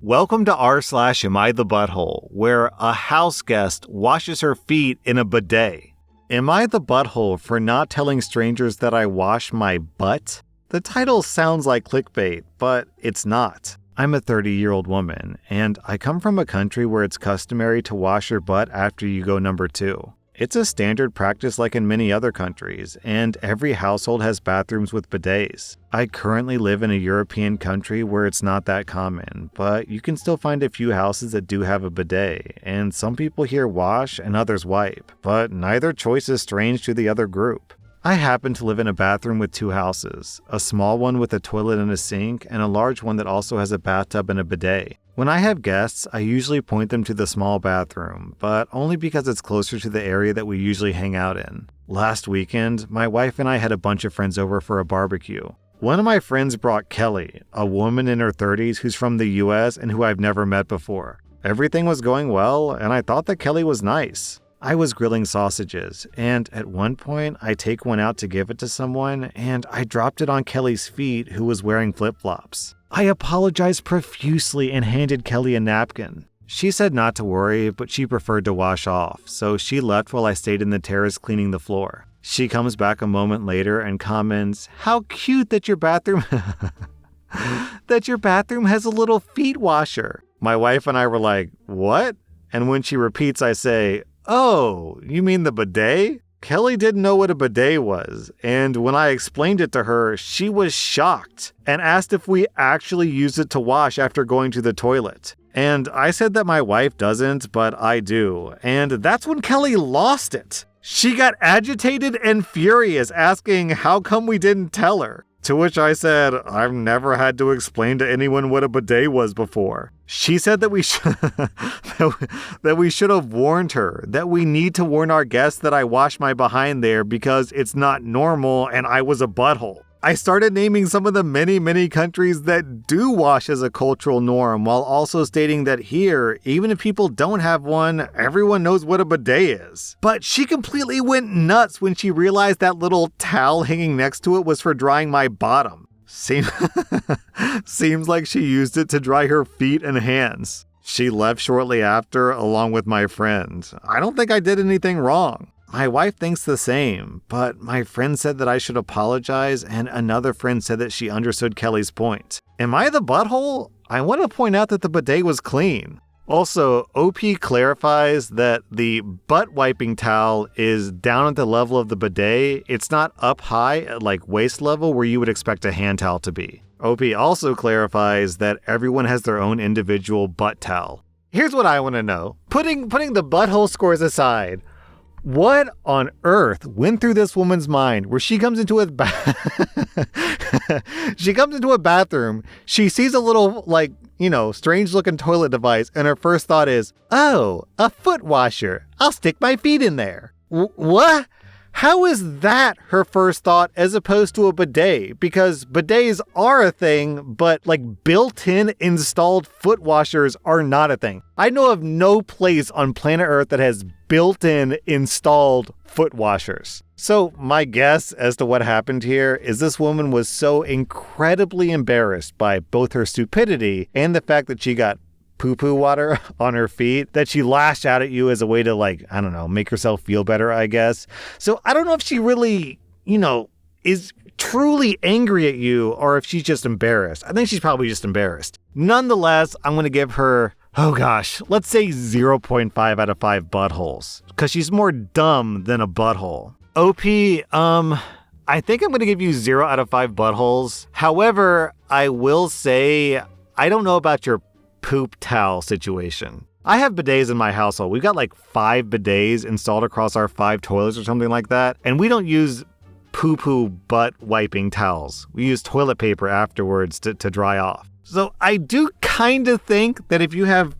Welcome to rSlash Am I the Butthole, where a house guest washes her feet in a bidet. Am I the butthole for not telling strangers that I wash my butt? The title sounds like clickbait, but it's not. I'm a 30-year-old woman, and I come from a country where it's customary to wash your butt after you go number 2. It's a standard practice like in many other countries, and every household has bathrooms with bidets. I currently live in a European country where it's not that common, but you can still find a few houses that do have a bidet, and some people here wash and others wipe, but neither choice is strange to the other group. I happen to live in a bathroom with 2 houses, a small one with a toilet and a sink, and a large one that also has a bathtub and a bidet. When I have guests, I usually point them to the small bathroom, but only because it's closer to the area that we usually hang out in. Last weekend, my wife and I had a bunch of friends over for a barbecue. One of my friends brought Kelly, a woman in her 30s who's from the US and who I've never met before. Everything was going well, and I thought that Kelly was nice. I was grilling sausages, and at one point, I take one out to give it to someone, and I dropped it on Kelly's feet, who was wearing flip-flops. I apologized profusely and handed Kelly a napkin. She said not to worry, but she preferred to wash off, so she left while I stayed in the terrace cleaning the floor. She comes back a moment later and comments, "How cute that your bathroom has a little feet washer." My wife and I were like, "What?" And when she repeats, I say, "Oh, you mean the bidet?" Kelly didn't know what a bidet was, and when I explained it to her, she was shocked and asked if we actually use it to wash after going to the toilet. And I said that my wife doesn't, but I do. And that's when Kelly lost it. She got agitated and furious, asking how come we didn't tell her. To which I said, I've never had to explain to anyone what a bidet was before. She said that we should have warned her, that we need to warn our guests that I wash my behind there because it's not normal and I was a butthole. I started naming some of the many countries that do wash as a cultural norm, while also stating that here, even if people don't have one, everyone knows what a bidet is. But she completely went nuts when she realized that little towel hanging next to it was for drying my bottom. Seems like she used it to dry her feet and hands. She left shortly after, along with my friend. I don't think I did anything wrong. My wife thinks the same, but my friend said that I should apologize, and another friend said that she understood Kelly's point. Am I the butthole? I want to point out that the bidet was clean. Also, OP clarifies that the butt wiping towel is down at the level of the bidet. It's not up high at like waist level where you would expect a hand towel to be. OP also clarifies that everyone has their own individual butt towel. Here's what I want to know. Putting the butthole scores aside, what on earth went through this woman's mind where she comes into a bathroom, she sees a little, strange looking toilet device, and her first thought is, "Oh, a foot washer. I'll stick my feet in there." What? How is that her first thought as opposed to a bidet? Because bidets are a thing, but built-in installed foot washers are not a thing. I know of no place on planet Earth that has built-in installed foot washers. So my guess as to what happened here is this woman was so incredibly embarrassed by both her stupidity and the fact that she got poo-poo water on her feet that she lashed out at you as a way to make herself feel better, I guess. So I don't know if she really, is truly angry at you or if she's just embarrassed. I think she's probably just embarrassed. Nonetheless, I'm going to give her, let's say 0.5 out of 5 buttholes, because she's more dumb than a butthole. OP, I think I'm going to give you 0 out of 5 buttholes. However, I will say, I don't know about your poop towel situation. I have bidets in my household. We've got 5 bidets installed across our 5 toilets or something like that. And we don't use poo-poo butt wiping towels. We use toilet paper afterwards to dry off. So I do kind of think that if you have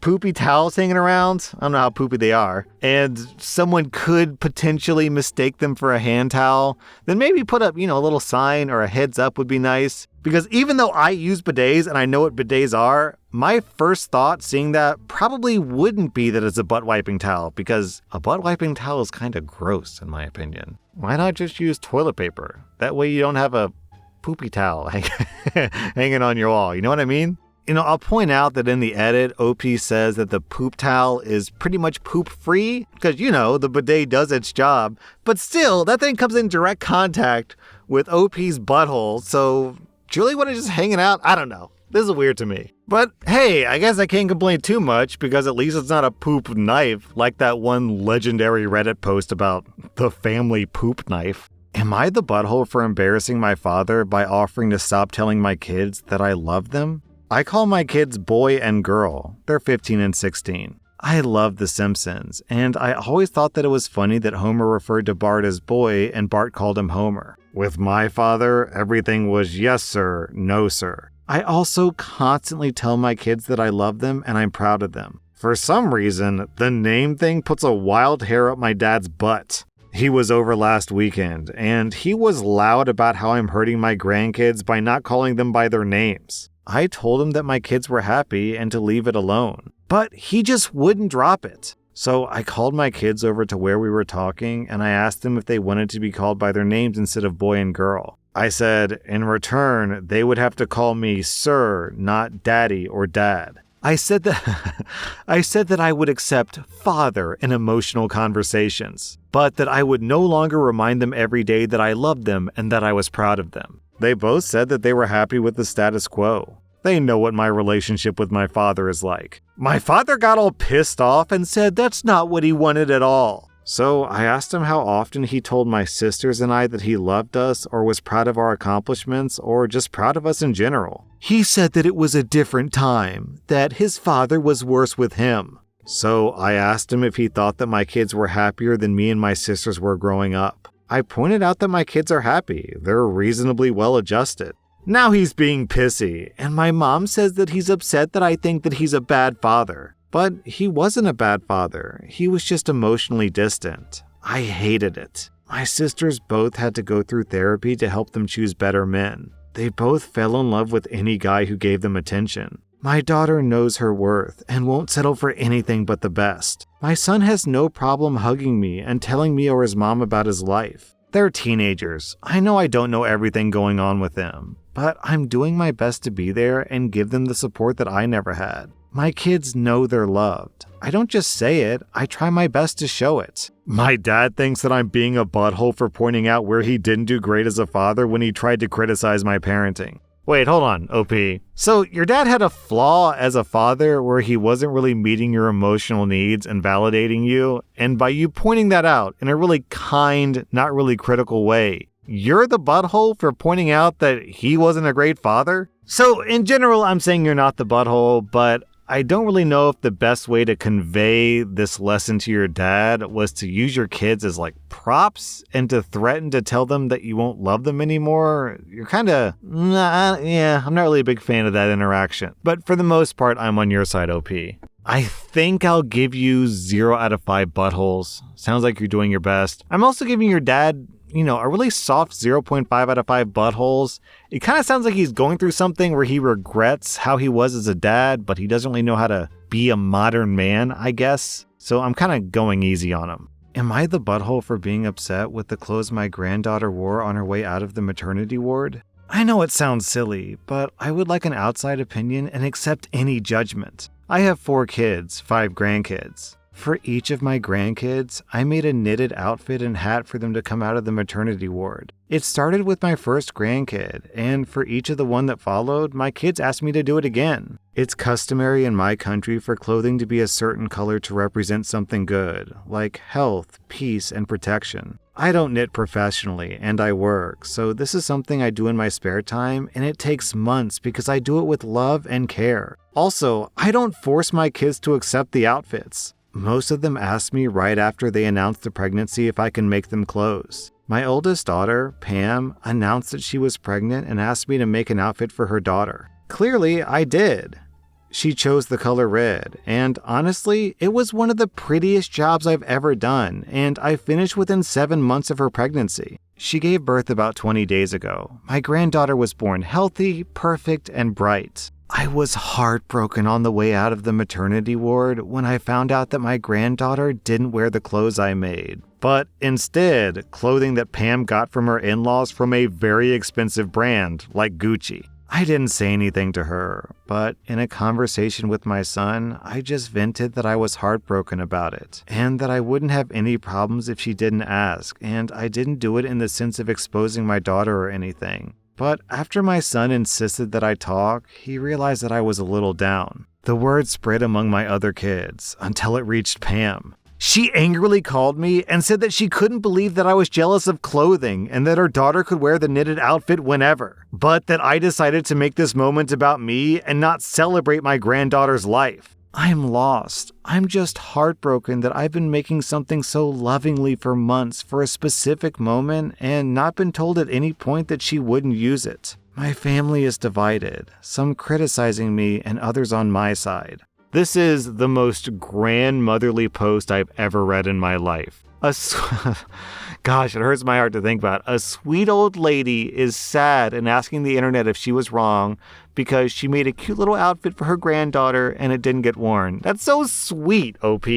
poopy towels hanging around, I don't know how poopy they are, and someone could potentially mistake them for a hand towel, then maybe put up, a little sign or a heads up would be nice. Because even though I use bidets and I know what bidets are, my first thought seeing that probably wouldn't be that it's a butt wiping towel, because a butt wiping towel is kind of gross in my opinion. Why not just use toilet paper? That way you don't have a poopy towel hanging on your wall. You know what I mean? I'll point out that in the edit, OP says that the poop towel is pretty much poop-free because, the bidet does its job. But still, that thing comes in direct contact with OP's butthole, so Julie wasn't just hanging out? I don't know. This is weird to me. But hey, I guess I can't complain too much because at least it's not a poop knife like that one legendary Reddit post about the family poop knife. Am I the butthole for embarrassing my father by offering to stop telling my kids that I love them? I call my kids boy and girl. They're 15 and 16. I love The Simpsons, and I always thought that it was funny that Homer referred to Bart as boy and Bart called him Homer. With my father, everything was yes sir, no sir. I also constantly tell my kids that I love them and I'm proud of them. For some reason, the name thing puts a wild hair up my dad's butt. He was over last weekend, and he was loud about how I'm hurting my grandkids by not calling them by their names. I told him that my kids were happy and to leave it alone, but he just wouldn't drop it. So I called my kids over to where we were talking, and I asked them if they wanted to be called by their names instead of boy and girl. I said, in return, they would have to call me sir, not daddy or dad. I said that I would accept father in emotional conversations, but that I would no longer remind them every day that I loved them and that I was proud of them. They both said that they were happy with the status quo. They know what my relationship with my father is like. My father got all pissed off and said that's not what he wanted at all. So I asked him how often he told my sisters and I that he loved us or was proud of our accomplishments or just proud of us in general. He said that it was a different time, that his father was worse with him. So I asked him if he thought that my kids were happier than me and my sisters were growing up. I pointed out that my kids are happy. They're reasonably well adjusted. Now he's being pissy, and my mom says that he's upset that I think that he's a bad father. But he wasn't a bad father. He was just emotionally distant. I hated it. My sisters both had to go through therapy to help them choose better men. They both fell in love with any guy who gave them attention. My daughter knows her worth and won't settle for anything but the best. My son has no problem hugging me and telling me or his mom about his life. They're teenagers. I know I don't know everything going on with them, but I'm doing my best to be there and give them the support that I never had. My kids know they're loved. I don't just say it, I try my best to show it. My dad thinks that I'm being a butthole for pointing out where he didn't do great as a father when he tried to criticize my parenting. Wait, hold on, OP. So your dad had a flaw as a father where he wasn't really meeting your emotional needs and validating you, and by you pointing that out in a really kind, not really critical way, you're the butthole for pointing out that he wasn't a great father? So in general, I'm saying you're not the butthole, but I don't really know if the best way to convey this lesson to your dad was to use your kids as like props and to threaten to tell them that you won't love them anymore. You're kind of, I'm not really a big fan of that interaction. But for the most part, I'm on your side, OP. I think I'll give you 0 out of 5 buttholes. Sounds like you're doing your best. I'm also giving your dad a really soft 0.5 out of 5 buttholes. It kind of sounds like he's going through something where he regrets how he was as a dad, but he doesn't really know how to be a modern man, I guess. So I'm kind of going easy on him. Am I the butthole for being upset with the clothes my granddaughter wore on her way out of the maternity ward? I know it sounds silly, but I would like an outside opinion and accept any judgment. I have 4 kids, 5 grandkids. For each of my grandkids, I made a knitted outfit and hat for them to come out of the maternity ward. It started with my first grandkid, and for each of the one that followed, my kids asked me to do it again. It's customary in my country for clothing to be a certain color to represent something good, like health, peace, and protection. I don't knit professionally, and I work, so this is something I do in my spare time, and it takes months because I do it with love and care. Also, I don't force my kids to accept the outfits. Most of them ask me right after they announce the pregnancy if I can make them clothes. My oldest daughter, Pam, announced that she was pregnant and asked me to make an outfit for her daughter. Clearly, I did. She chose the color red, and honestly, it was one of the prettiest jobs I've ever done, and I finished within 7 months of her pregnancy. She gave birth about 20 days ago. My granddaughter was born healthy, perfect, and bright. I was heartbroken on the way out of the maternity ward when I found out that my granddaughter didn't wear the clothes I made, but instead, clothing that Pam got from her in-laws from a very expensive brand like Gucci. I didn't say anything to her, but in a conversation with my son, I just vented that I was heartbroken about it, and that I wouldn't have any problems if she didn't ask, and I didn't do it in the sense of exposing my daughter or anything. But after my son insisted that I talk, he realized that I was a little down. The word spread among my other kids, until it reached Pam. She angrily called me and said that she couldn't believe that I was jealous of clothing and that her daughter could wear the knitted outfit whenever, but that I decided to make this moment about me and not celebrate my granddaughter's life. I'm lost. I'm just heartbroken that I've been making something so lovingly for months for a specific moment and not been told at any point that she wouldn't use it. My family is divided, some criticizing me and others on my side. This is the most grandmotherly post I've ever read in my life. Gosh, it hurts my heart to think about. A sweet old lady is sad and asking the internet if she was wrong because she made a cute little outfit for her granddaughter and it didn't get worn. That's so sweet, OP.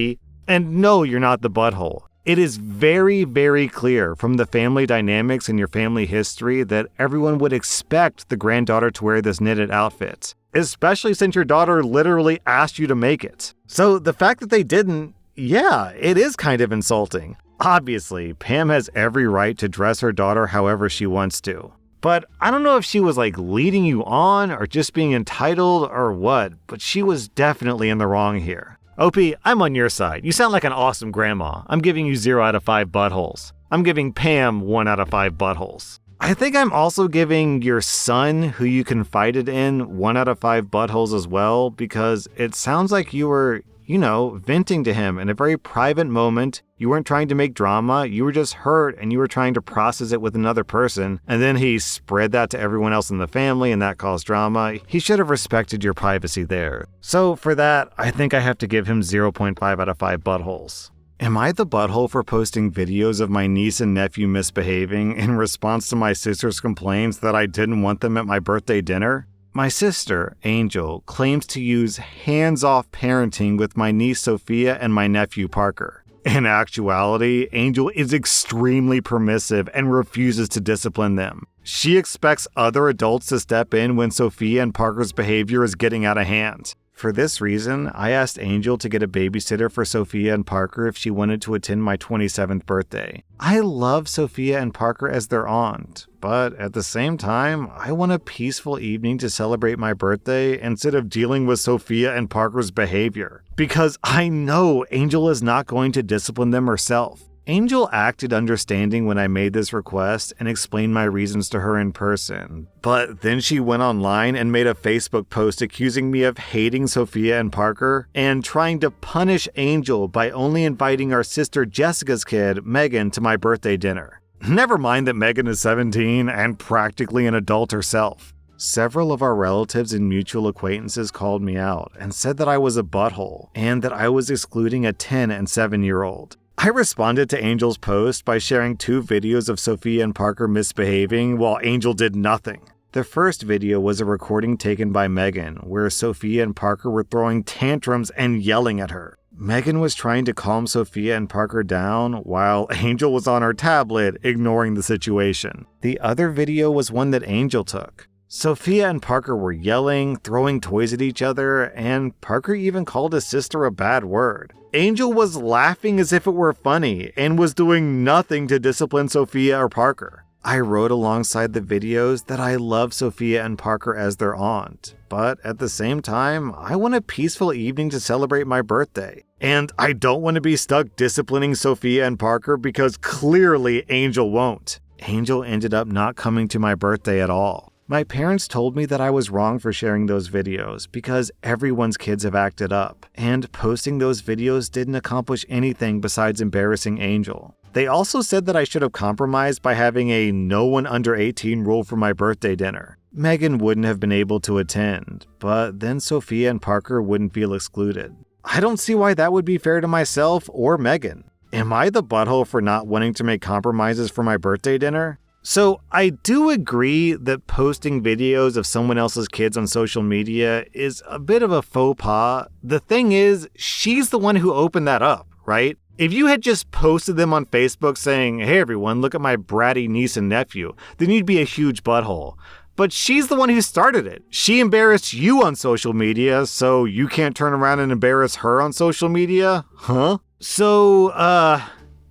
And no, you're not the butthole. It is very, very clear from the family dynamics and your family history that everyone would expect the granddaughter to wear this knitted outfit, especially since your daughter literally asked you to make it. So the fact that they didn't, yeah, it is kind of insulting. Obviously, Pam has every right to dress her daughter however she wants to. But I don't know if she was leading you on or just being entitled or what, but she was definitely in the wrong here. OP, I'm on your side. You sound like an awesome grandma. I'm giving you 0 out of 5 buttholes. I'm giving Pam 1 out of 5 buttholes. I think I'm also giving your son, who you confided in, 1 out of 5 buttholes as well, because it sounds like you were, venting to him in a very private moment. You weren't trying to make drama. You were just hurt and you were trying to process it with another person. And then he spread that to everyone else in the family and that caused drama. He should have respected your privacy there. So for that, I think I have to give him 0.5 out of 5 buttholes. Am I the butthole for posting videos of my niece and nephew misbehaving in response to my sister's complaints that I didn't want them at my birthday dinner? My sister, Angel, claims to use hands-off parenting with my niece Sophia and my nephew Parker. In actuality, Angel is extremely permissive and refuses to discipline them. She expects other adults to step in when Sophia and Parker's behavior is getting out of hand. For this reason, I asked Angel to get a babysitter for Sophia and Parker if she wanted to attend my 27th birthday. I love Sophia and Parker as their aunt, but at the same time, I want a peaceful evening to celebrate my birthday instead of dealing with Sophia and Parker's behavior. Because I know Angel is not going to discipline them herself. Angel acted understanding when I made this request and explained my reasons to her in person. But then she went online and made a Facebook post accusing me of hating Sophia and Parker and trying to punish Angel by only inviting our sister Jessica's kid, Megan, to my birthday dinner. Never mind that Megan is 17 and practically an adult herself. Several of our relatives and mutual acquaintances called me out and said that I was a butthole and that I was excluding a 10 and 7-year-old. I responded to Angel's post by sharing 2 videos of Sophia and Parker misbehaving while Angel did nothing. The first video was a recording taken by Megan, where Sophia and Parker were throwing tantrums and yelling at her. Megan was trying to calm Sophia and Parker down while Angel was on her tablet, ignoring the situation. The other video was one that Angel took. Sophia and Parker were yelling, throwing toys at each other, and Parker even called his sister a bad word. Angel was laughing as if it were funny and was doing nothing to discipline Sophia or Parker. I wrote alongside the videos that I love Sophia and Parker as their aunt, but at the same time, I want a peaceful evening to celebrate my birthday. And I don't want to be stuck disciplining Sophia and Parker because clearly Angel won't. Angel ended up not coming to my birthday at all. My parents told me that I was wrong for sharing those videos because everyone's kids have acted up, and posting those videos didn't accomplish anything besides embarrassing Angel. They also said that I should have compromised by having a no one under 18 rule for my birthday dinner. Megan wouldn't have been able to attend, but then Sophia and Parker wouldn't feel excluded. I don't see why that would be fair to myself or Megan. Am I the butthole for not wanting to make compromises for my birthday dinner? So I do agree that posting videos of someone else's kids on social media is a bit of a faux pas. The thing is, she's the one who opened that up, right? If you had just posted them on Facebook saying, hey everyone, look at my bratty niece and nephew, then you'd be a huge butthole. But she's the one who started it. She embarrassed you on social media, so you can't turn around and embarrass her on social media? Huh? So,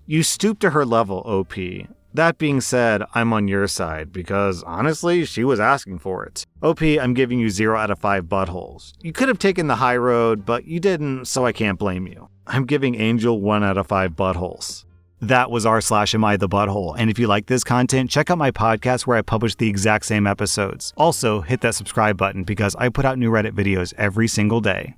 you stoop to her level, OP. That being said, I'm on your side because, honestly, she was asking for it. OP, I'm giving you 0 out of 5 buttholes. You could have taken the high road, but you didn't, so I can't blame you. I'm giving Angel 1 out of 5 buttholes. That was rSlash Am I the Butthole, and if you like this content, check out my podcast where I publish the exact same episodes. Also, hit that subscribe button because I put out new Reddit videos every single day.